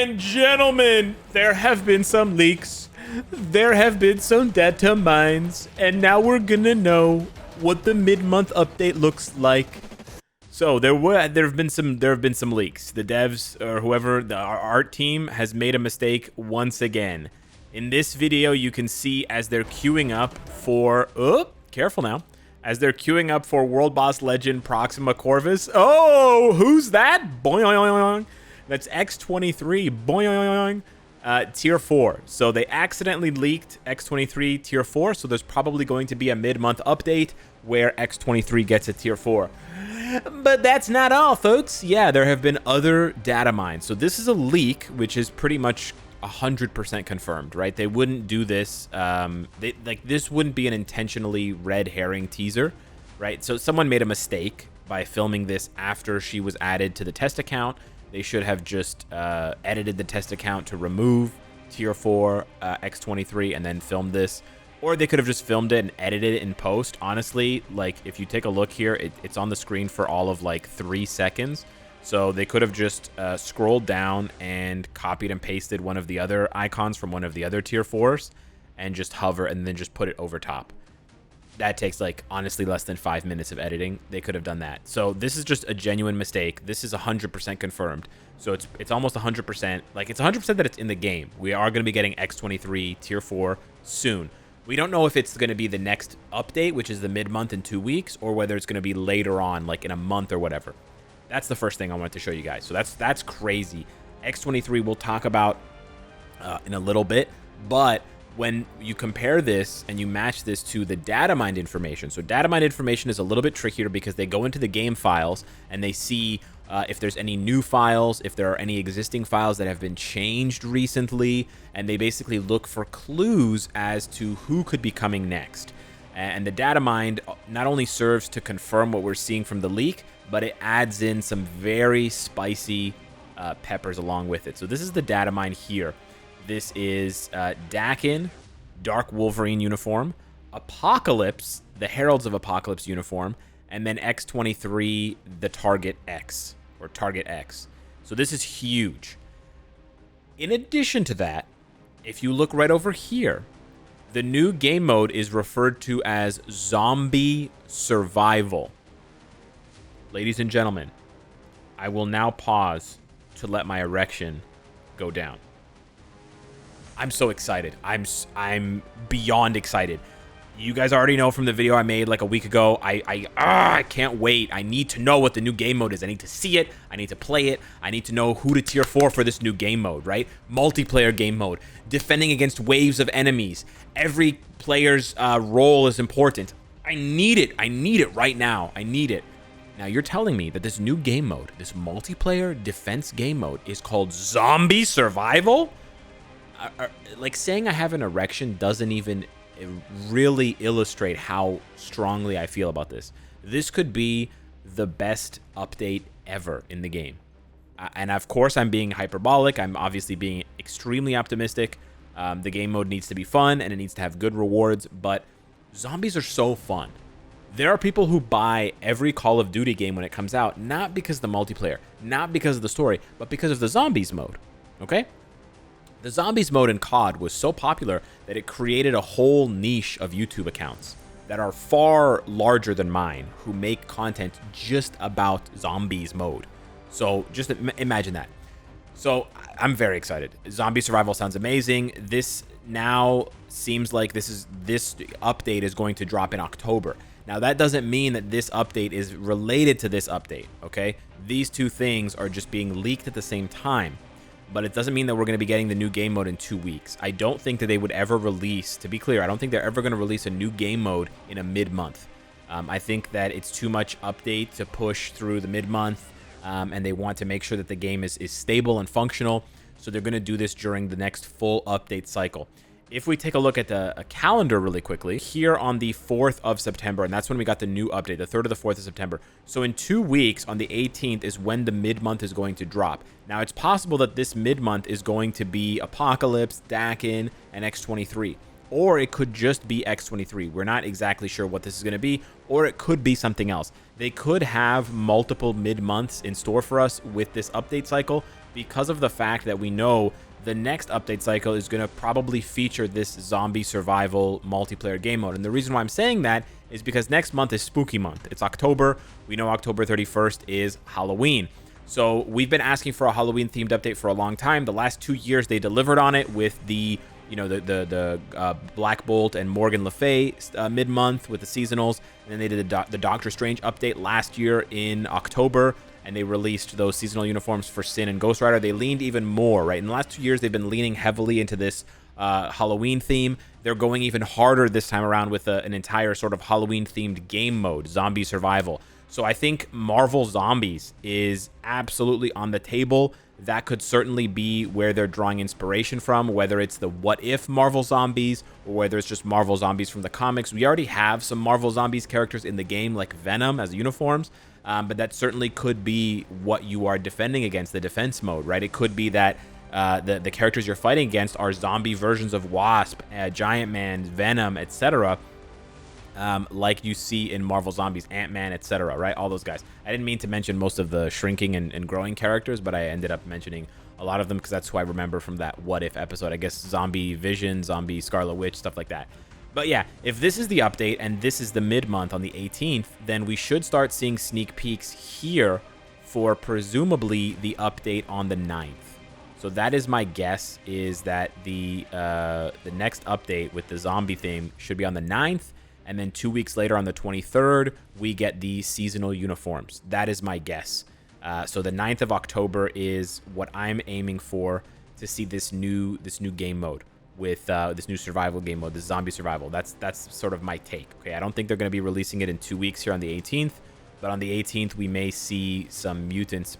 and gentlemen, there have been some leaks. There have been some data mines, and now we're gonna know what the mid-month update looks like. So there have been some leaks. The devs or whoever, our art team has made a mistake once again. In this video, you can see as they're queuing up for careful now. As they're queuing up for World Boss Legend Proxima Corvus. Oh, who's that? Boing. That's X23. Boing. Tier 4. So they accidentally leaked X23 Tier 4. So there's probably going to be a mid-month update where X23 gets a Tier 4. But that's not all, folks. Yeah, there have been other data mines. So this is a leak, which is pretty much 100% confirmed, right? They wouldn't do this. This wouldn't be an intentionally red herring teaser, right? So someone made a mistake by filming this after she was added to the test account. They should have just edited the test account to remove Tier 4 X23 and then filmed this. Or they could have just filmed it and edited it in post. Honestly, like, if you take a look here, it's on the screen for all of, like, 3 seconds. So they could have just scrolled down and copied and pasted one of the other icons from one of the other Tier 4s and just hover and then just put it over top. That takes, like, honestly less than 5 minutes of editing. They could have done that. So this is just a genuine mistake. This is 100% confirmed. So it's almost 100%. Like, it's 100% that it's in the game. We are going to be getting X23 Tier 4 soon. We don't know if it's going to be the next update, which is the mid-month in 2 weeks, or whether it's going to be later on, like in a month or whatever. That's the first thing I wanted to show you guys. So that's crazy. X23 we'll talk about in a little bit, but when you compare this and you match this to the DATAMINE information, so DATAMINE information is a little bit trickier because they go into the game files and they see if there's any new files, if there are any existing files that have been changed recently, and they basically look for clues as to who could be coming next. And the DATAMINE not only serves to confirm what we're seeing from the leak, but it adds in some very spicy peppers along with it. So this is the DATAMINE here. This is Daken, Dark Wolverine uniform, Apocalypse, the Heralds of Apocalypse uniform, and then X23, the Target X, or Target X. So this is huge. In addition to that, if you look right over here, the new game mode is referred to as Zombie Survival. Ladies and gentlemen, I will now pause to let my erection go down. I'm so excited. I'm beyond excited. You guys already know from the video I made like a week ago. I can't wait. I need to know what the new game mode is. I need to see it. I need to play it. I need to know who to tier 4 for this new game mode, right? Multiplayer game mode. Defending against waves of enemies. Every player's role is important. I need it. I need it right now. I need it. Now, you're telling me that this new game mode, this multiplayer defense game mode, is called Zombie Survival? Like, saying I have an erection doesn't even really illustrate how strongly I feel about this. This could be the best update ever in the game. And of course, I'm being hyperbolic. I'm obviously being extremely optimistic. The game mode needs to be fun and it needs to have good rewards, but zombies are so fun. There are people who buy every Call of Duty game when it comes out, not because of the multiplayer, not because of the story, but because of the zombies mode, okay? The zombies mode in COD was so popular that it created a whole niche of YouTube accounts that are far larger than mine who make content just about zombies mode. So just imagine that. So I'm very excited. Zombie Survival sounds amazing. This now seems like this update is going to drop in October. Now that doesn't mean that this update is related to this update, okay? These two things are just being leaked at the same time. But it doesn't mean that we're going to be getting the new game mode in 2 weeks. I don't think that they would ever release, to be clear, I don't think they're ever going to release a new game mode in a mid-month. I think that it's too much update to push through the mid-month, and they want to make sure that the game is stable and functional, so they're going to do this during the next full update cycle. If we take a look at a calendar really quickly, here on the 4th of September, and that's when we got the new update, the 3rd or the 4th of September. So in 2 weeks, on the 18th, is when the mid-month is going to drop. Now, it's possible that this mid-month is going to be Apocalypse, Daken, and X23. Or it could just be X23. We're not exactly sure what this is going to be, or it could be something else. They could have multiple mid-months in store for us with this update cycle, because of the fact that we know the next update cycle is going to probably feature this zombie survival multiplayer game mode. And the reason why I'm saying that is because next month is spooky month. It's October. We know October 31st is Halloween. So we've been asking for a Halloween themed update for a long time. The last 2 years they delivered on it with the Black Bolt and Morgan Le Fay mid-month with the seasonals, and then they did the Doctor Strange update last year in October, and they released those seasonal uniforms for Sin and Ghost Rider. They leaned even more, right? In the last 2 years, they've been leaning heavily into this Halloween theme. They're going even harder this time around with an entire sort of Halloween-themed game mode, Zombie Survival. So I think Marvel Zombies is absolutely on the table. That could certainly be where they're drawing inspiration from, whether it's the What If Marvel Zombies or whether it's just Marvel Zombies from the comics. We already have some Marvel Zombies characters in the game, like Venom as uniforms, but that certainly could be what you are defending against, the defense mode, right? It could be that the characters you're fighting against are zombie versions of Wasp, Giant Man, Venom, etc., like you see in Marvel Zombies, Ant-Man, etc., right? All those guys. I didn't mean to mention most of the shrinking and growing characters, but I ended up mentioning a lot of them because that's who I remember from that What If episode. I guess Zombie Vision, Zombie Scarlet Witch, stuff like that. But yeah, if this is the update and this is the mid-month on the 18th, then we should start seeing sneak peeks here for presumably the update on the 9th. So that is my guess, is that the next update with the zombie theme should be on the 9th. And then 2 weeks later, on the 23rd, we get the seasonal uniforms. That is my guess. So the 9th of October is what I'm aiming for to see this new game mode with this new survival game mode, this zombie survival. That's sort of my take. Okay, I don't think they're going to be releasing it in 2 weeks here on the 18th, but on the 18th we may see some mutants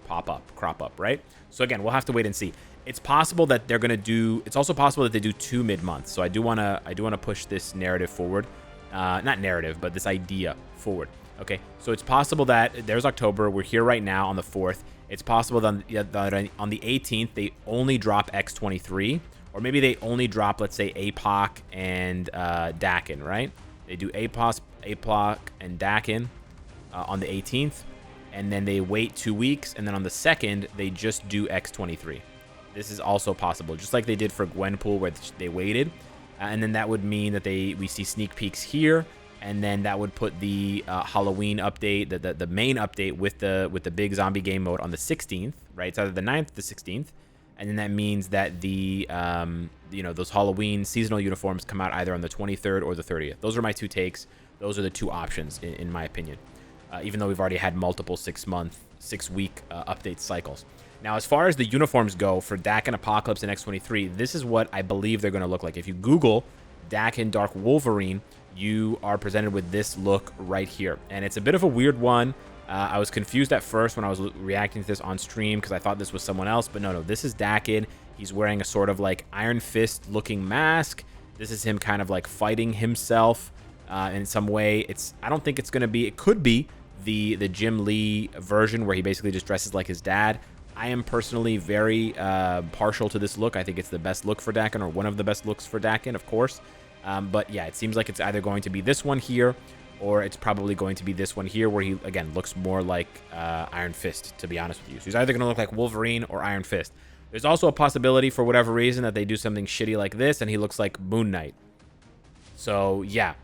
crop up, right? So again, we'll have to wait and see. It's possible that they're going to do. It's also possible that they do 2 mid-months. So I do want to push this narrative forward. Not narrative, but this idea forward. Okay, so it's possible that there's October. We're here right now on the 4th. It's possible that on the 18th, they only drop X-23, or maybe they only drop, let's say, APOC and Daken, right? They do APOC and Daken on the 18th, and then they wait 2 weeks, and then on the 2nd, they just do X-23. This is also possible, just like they did for Gwenpool, where they waited. And then that would mean that we see sneak peeks here, and then that would put the Halloween update, the main update with the big zombie game mode on the 16th, right? It's either the 9th or the 16th, and then that means that the those Halloween seasonal uniforms come out either on the 23rd or the 30th. Those are my 2 takes. Those are the 2 options in my opinion. Even though we've already had multiple 6-week update cycles. Now, as far as the uniforms go for Daken and Apocalypse and X-23, this is what I believe they're going to look like. If you Google Daken Dark Wolverine, you are presented with this look right here. And it's a bit of a weird one. I was confused at first when I was reacting to this on stream because I thought this was someone else. But no, this is Daken. He's wearing a sort of like Iron Fist looking mask. This is him kind of like fighting himself in some way. I don't think it's going to be, it could be the Jim Lee version where he basically just dresses like his dad. I am personally very partial to this look. I think it's the best look for Daken, or one of the best looks for Daken, of course. But yeah, it seems like it's either going to be this one here, or it's probably going to be this one here, where he, again, looks more like Iron Fist, to be honest with you. So he's either going to look like Wolverine or Iron Fist. There's also a possibility, for whatever reason, that they do something shitty like this, and he looks like Moon Knight. So yeah,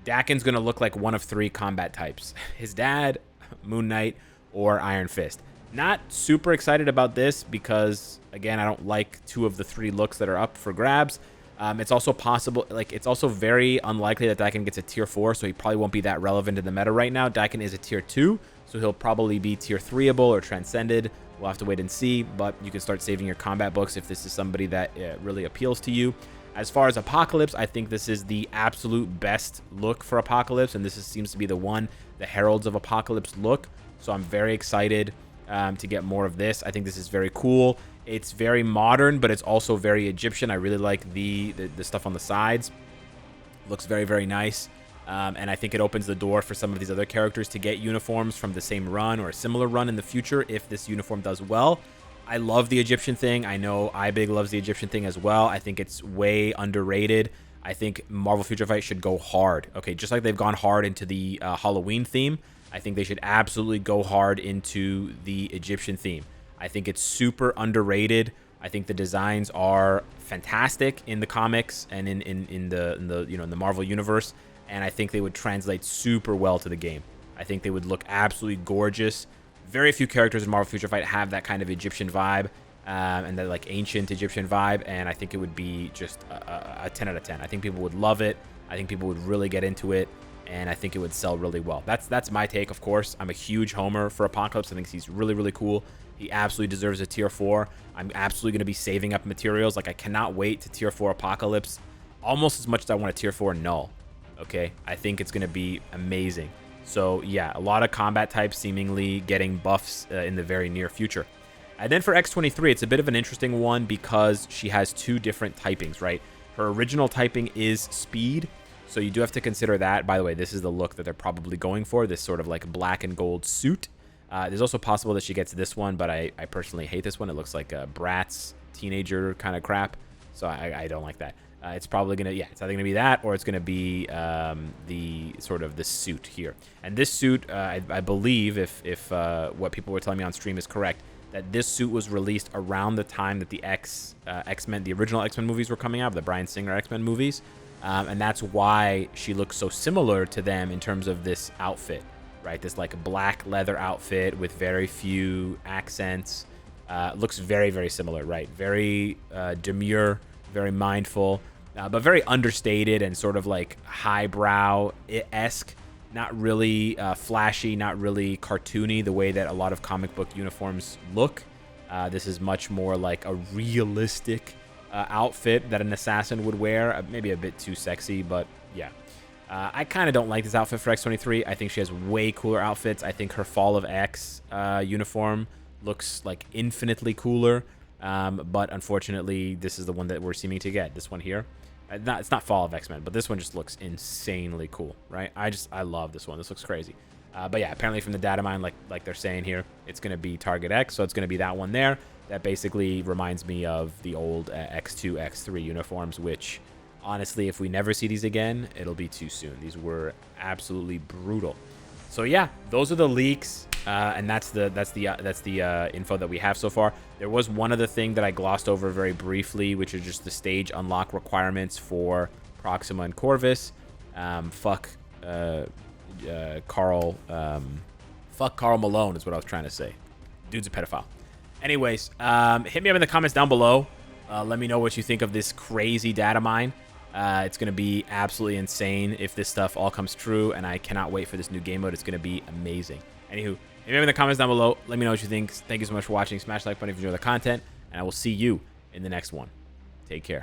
Daken's going to look like one of 3 combat types. His dad, Moon Knight, or Iron Fist. Not super excited about this because, again, I don't like 2 of the 3 looks that are up for grabs. It's also possible, it's also very unlikely that Daken gets a tier 4, so he probably won't be that relevant in the meta right now. Daken is a tier 2, so he'll probably be tier 3able or transcended. We'll have to wait and see, but you can start saving your combat books if this is somebody that really appeals to you. As far as Apocalypse, I think this is the absolute best look for Apocalypse, and seems to be the Heralds of Apocalypse look, so I'm very excited to get more of this. I think this is very cool. It's very modern, but it's also very Egyptian. I really like the stuff on the sides. Looks very, very nice. And I think it opens the door for some of these other characters to get uniforms from the same run or a similar run in the future if this uniform does well. I love the Egyptian thing. I know iBig loves the Egyptian thing as well. I think it's way underrated. I think Marvel Future Fight should go hard. Okay, just like they've gone hard into the Halloween theme, I think they should absolutely go hard into the Egyptian theme. I think it's super underrated. I think the designs are fantastic in the comics and in the in the Marvel universe, and I think they would translate super well to the game. I think they would look absolutely gorgeous. Very few characters in Marvel Future Fight have that kind of Egyptian vibe, and that like ancient Egyptian vibe, and I think it would be just a 10 out of 10. I think people would love it. I think people would really get into it, and I think it would sell really well. That's my take, of course. I'm a huge homer for Apocalypse. I think he's really, really cool. He absolutely deserves a tier 4. I'm absolutely going to be saving up materials. Like, I cannot wait to tier 4 Apocalypse almost as much as I want a tier 4 Null. Okay? I think it's going to be amazing. So, yeah, a lot of combat types seemingly getting buffs in the very near future. And then for X-23, it's a bit of an interesting one because she has 2 different typings, right? Her original typing is speed, so you do have to consider that. By the way, this is the look that they're probably going for, this sort of like black and gold suit. There's also possible that she gets this one, but I personally hate this one. It looks like a Bratz teenager kind of crap, so I don't like that. It's probably gonna, yeah, it's either gonna be that or it's gonna be the sort of the suit here. And this suit, I believe, if what people were telling me on stream is correct, that this suit was released around the time that the X-Men, the original X-Men movies were coming out, the Bryan Singer X-Men movies, and that's why she looks so similar to them in terms of this outfit, right? This like black leather outfit with very few accents. Looks very, very similar, right? Very demure, very mindful, but very understated and sort of like highbrow-esque. Not really flashy, not really cartoony the way that a lot of comic book uniforms look. This is much more like a realistic outfit that an assassin would wear. Maybe a bit too sexy, but yeah. I kind of don't like this outfit for X-23. I think she has way cooler outfits. I think her Fall of X uniform looks like infinitely cooler. But unfortunately, this is the one that we're seeming to get. This one here. It's not Fall of X-Men, but this one just looks insanely cool, right? I love this one. This looks crazy. But yeah, apparently from the datamine, like they're saying here, it's going to be Target X, so it's going to be that one there. That basically reminds me of the old X2, X3 uniforms, which honestly, if we never see these again, it'll be too soon. These were absolutely brutal. So yeah, those are the leaks, and that's the info that we have so far. There was one other thing that I glossed over very briefly, which is just the stage unlock requirements for Proxima and Corvus. Fuck Carl Malone is what I was trying to say. Dude's a pedophile. Anyways, hit me up in the comments down below. Let me know what you think of this crazy data mine. It's going to be absolutely insane if this stuff all comes true, and I cannot wait for this new game mode. It's going to be amazing. Anywho, hit me up in the comments down below. Let me know what you think. Thank you so much for watching. Smash the like button if you enjoy the content, and I will see you in the next one. Take care.